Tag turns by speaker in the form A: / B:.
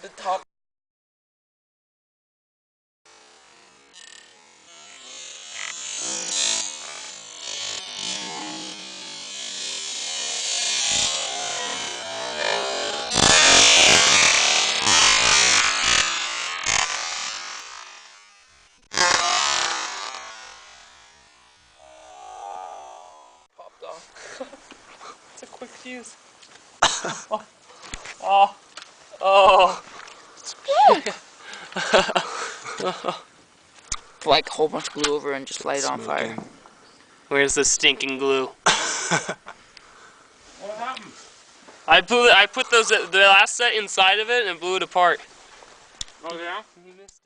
A: The top. Popped off. It's a quick fuse. Oh. Oh. Oh.
B: Like a whole bunch of glue over and just light it on fire.
A: Where's the stinking glue?
C: What happened?
A: I put the last set inside of it and blew it apart.
C: Oh yeah?
A: He missed.